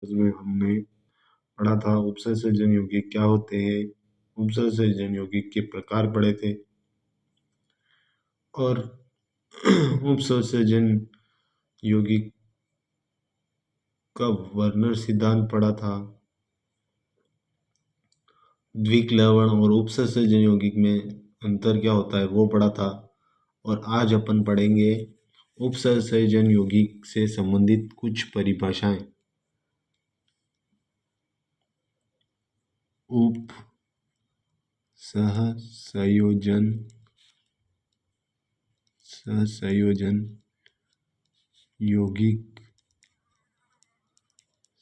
इसमें हमने पढ़ा था उपसर्जन यौगिक क्या होते हैं, उपसर्जन यौगिक के प्रकार पढ़े थे और उपसर्जन यौगिक का वर्नर सिद्धांत पढ़ा था। द्विक लवण और उपसर्जन यौगिक में अंतर क्या होता है वो पढ़ा था। और आज अपन पढ़ेंगे उपसर्जन यौगिक से संबंधित कुछ परिभाषाएं। उप सहसंयोजन यौगिक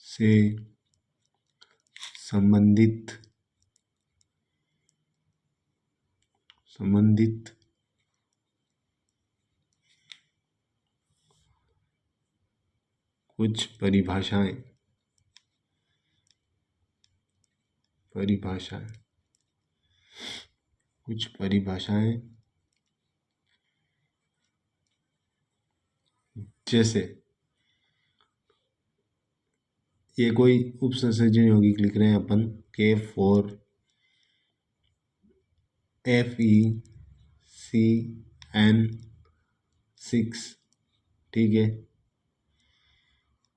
से संबंधित कुछ परिभाषाएं जैसे ये कोई उपसर्जन यौगिक लिख रहे हैं अपन K4FeCN6, ठीक है।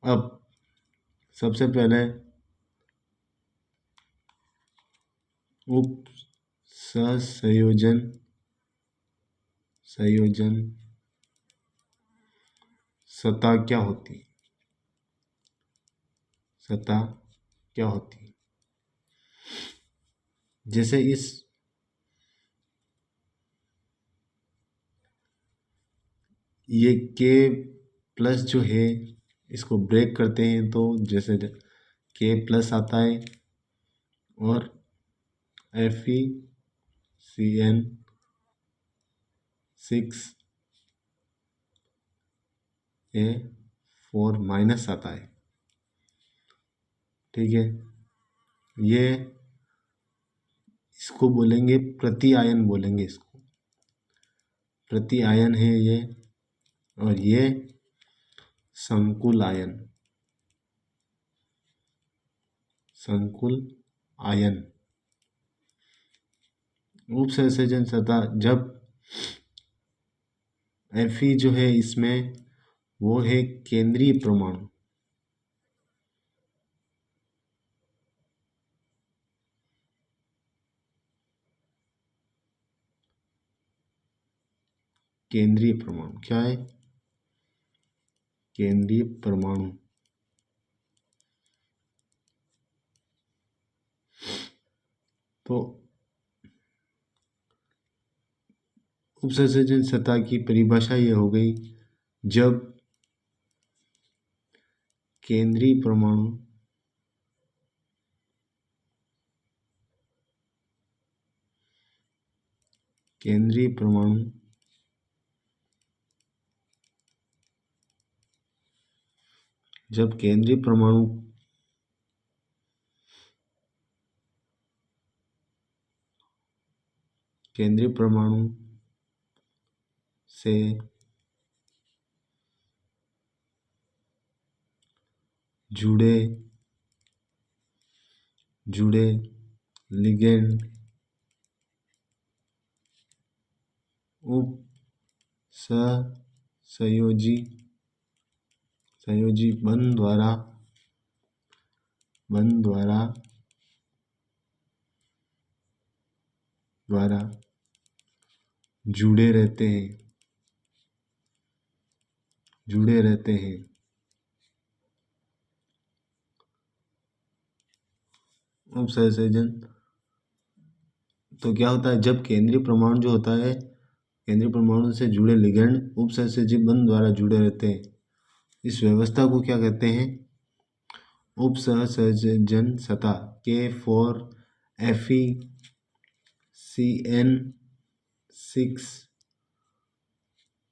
अब सबसे पहले उपसंयोजन सतह क्या होती है? जैसे ये K प्लस जो है इसको ब्रेक करते हैं तो जैसे K प्लस आता है और FeCN6 4 माइनस आता है, ठीक है। ये इसको बोलेंगे प्रति आयन, बोलेंगे इसको प्रति आयन है ये। और ये संकुल आयन उपसंयोजन सतह जब Fe जो है इसमें वो है केंद्रीय परमाणु, क्या है? केंद्रीय परमाणु। तो उपसंयोजन सतह की परिभाषा ये हो गई जब केंद्रीय परमाणु केंद्रीय परमाणु से जुड़े लिगेंड संयोजी बंध द्वारा जुड़े रहते हैं। उपसंयोजन तो क्या होता है? जब केंद्रीय परमाणु जो होता है, केंद्रीय परमाणु से जुड़े लिगेंड उपसंयोजी बंध द्वारा जुड़े रहते हैं। इस व्यवस्था को क्या कहते हैं? उपसंयोजन सतह K4FeCN6।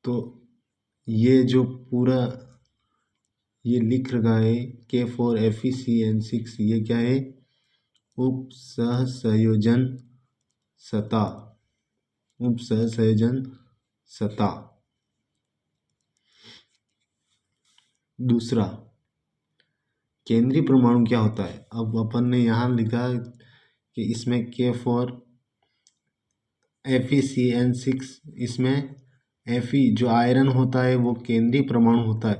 तो ये जो पूरा ये लिख रखा है K4FeCN6, ये क्या है? उपसंयोजन सतह। दूसरा केंद्रीय परमाणु क्या होता है। अब अपन ने यहाँ लिखा कि इसमें Fe4Fe6, इसमें Fe जो आयरन होता है वो केंद्रीय परमाणु होता है।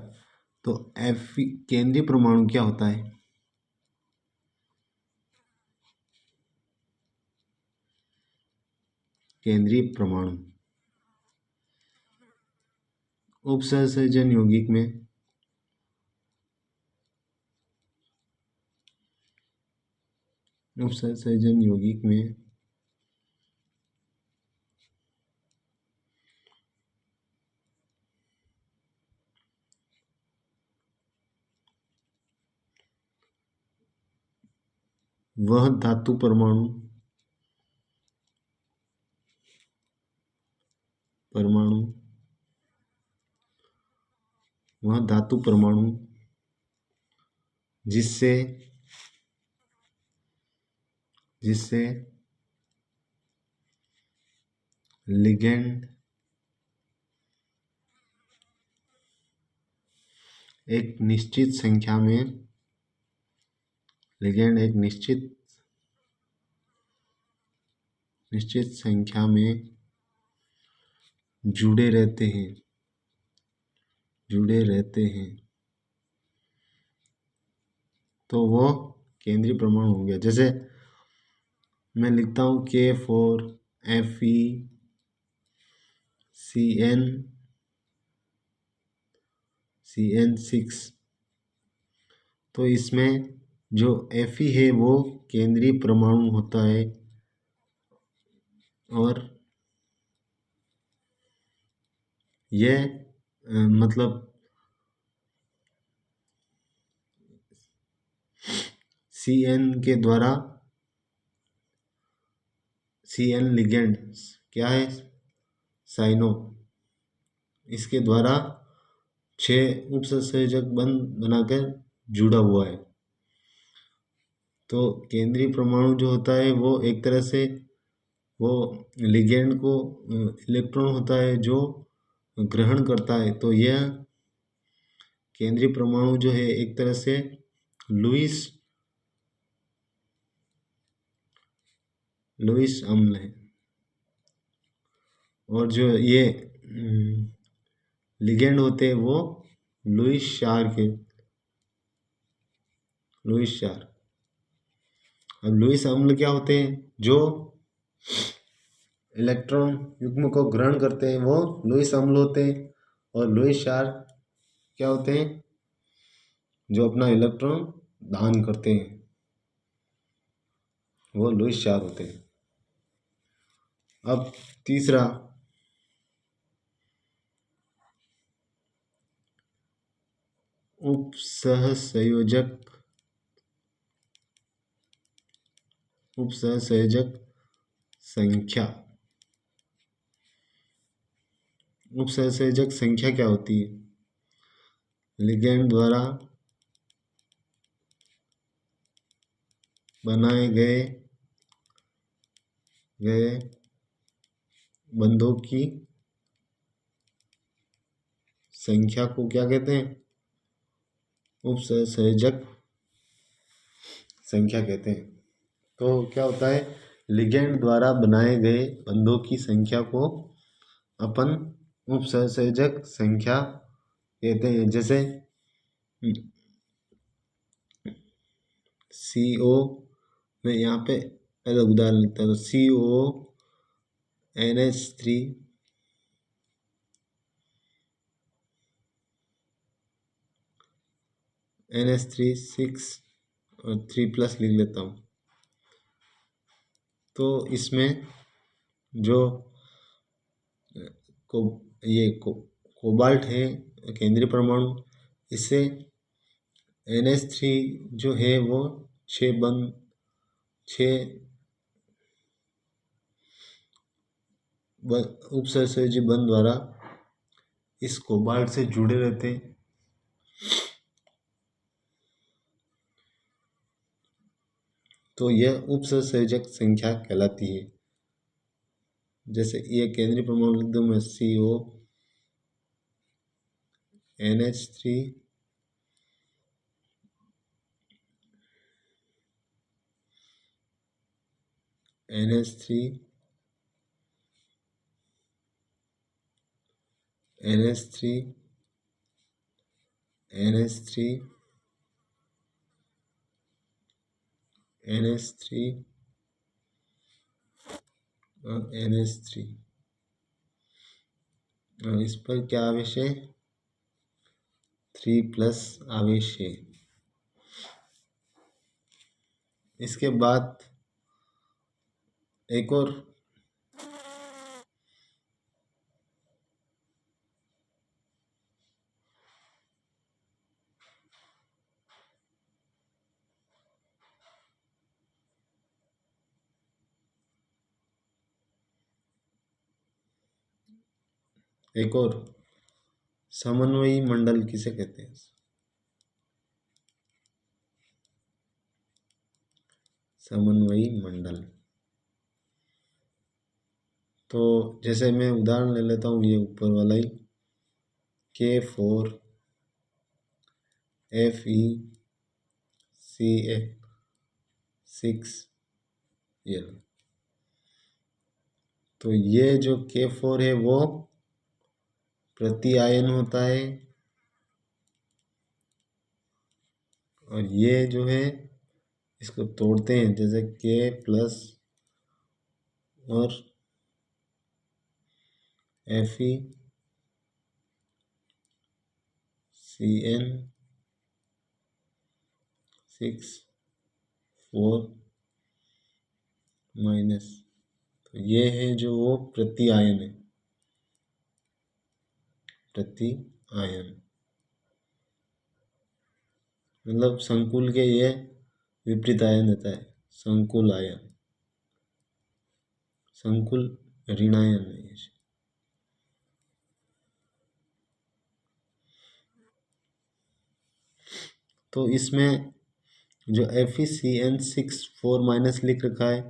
तो Fe केंद्रीय परमाणु क्या होता है। केंद्रीय परमाणु उपसहसंयोजन यौगिक में वह धातु परमाणु वह धातु परमाणु जिससे लिगेंड एक निश्चित संख्या में जुड़े रहते हैं तो वो केंद्रीय परमाणु हो गया। जैसे मैं लिखता हूँ K4FeCN6, तो इसमें जो Fe है वो केंद्रीय परमाणु होता है और यह मतलब CN के द्वारा CN लिगेंड क्या है साइनो, इसके द्वारा 6 उपसंयोजक बंध बनाकर जुड़ा हुआ है। तो केंद्रीय परमाणु जो होता है वो एक तरह से वो लिगेंड को इलेक्ट्रॉन होता है जो ग्रहण करता है। तो यह केंद्रीय परमाणु जो है एक तरह से लुईस अम्ल है और जो ये लिगेंड होते हैं वो लुईस क्षार। अब लुईस अम्ल क्या होते हैं, जो इलेक्ट्रॉन युग्म को ग्रहण करते हैं वो लुईस अम्ल होते हैं, और लुईस क्षार क्या होते हैं, जो अपना इलेक्ट्रॉन दान करते हैं वो लुईस क्षार होते हैं। अब तीसरा उपसहसंयोजक संख्या। उपसहसंयोजक संख्या क्या होती है, लिगेंड द्वारा बनाए गए बंधों की संख्या को क्या कहते हैं, उपसहसंयोजक संख्या कहते हैं। तो क्या होता है, लिगेंड द्वारा बनाए गए बंधों की संख्या को अपन उपसहसंयोजक संख्या कहते हैं। जैसे CO में यहाँ पे पहले उदाहरण लिखता हूँ, NH3 6 और 3+ लिख लेता हूँ। तो इसमें जो कोबाल्ट है केंद्रीय परमाणु, इससे NH3 जो है वो 6 उपसहसंयोजी बंध द्वारा इस कोबाल्ट से जुड़े रहते हैं। तो यह उपसहसंयोजक संख्या कहलाती है। जैसे ये केंद्रीय परमाणु लिख दूँ मैं, CO NH3 NH3 NH3 NH3 NH3 और NH3। और इस पर क्या आवेश है? 3+ आवेश है। इसके बाद एक और समन्वयी मंडल किसे कहते हैं? समन्वयी मंडल। तो जैसे मैं उदाहरण ले लेता हूँ, ये ऊपर वाला ही K4FeCl6। तो ये जो K4 है वो प्रति आयन होता है, और ये जो है इसको तोड़ते हैं, जैसे K+ और FeCN6 4-। तो ये है जो वो प्रति आयन है, प्रति आयन मतलब संकुल के ये विपरीत आयन देता है, संकुल आयन, संकुल ऋणायन है ये। तो इसमें जो FeCN6 4- लिख रखा है,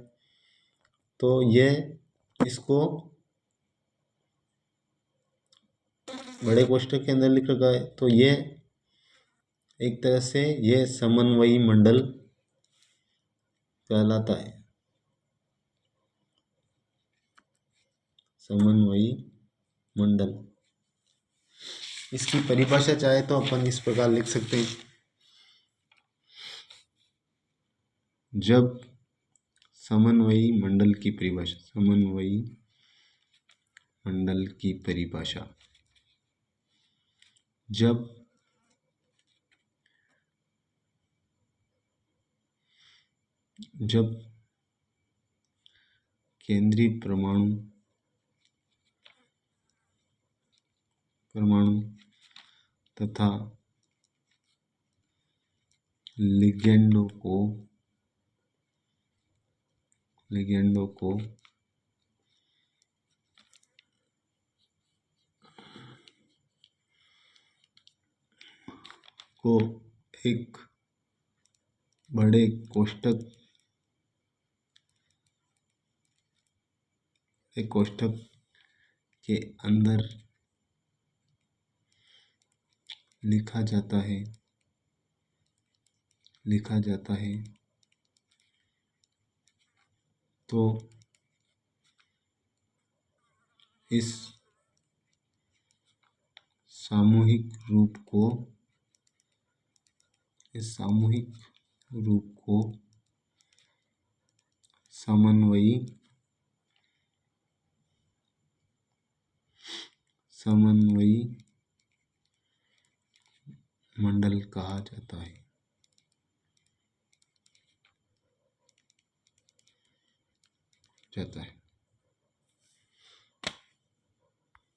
तो ये इसको बड़े कोष्ठक के अंदर लिख रखा है, तो ये एक तरह से ये समन्वयी मंडल कहलाता है, समन्वयी मंडल। इसकी परिभाषा चाहे तो अपन इस प्रकार लिख सकते हैं, जब समन्वयी मंडल की परिभाषा, समन्वयी मंडल की परिभाषा, जब केंद्रीय परमाणु तथा लिगेंडों को एक बड़े कोष्ठक के अंदर लिखा जाता है तो इस सामूहिक रूप को समन्वयी मंडल कहा जाता है।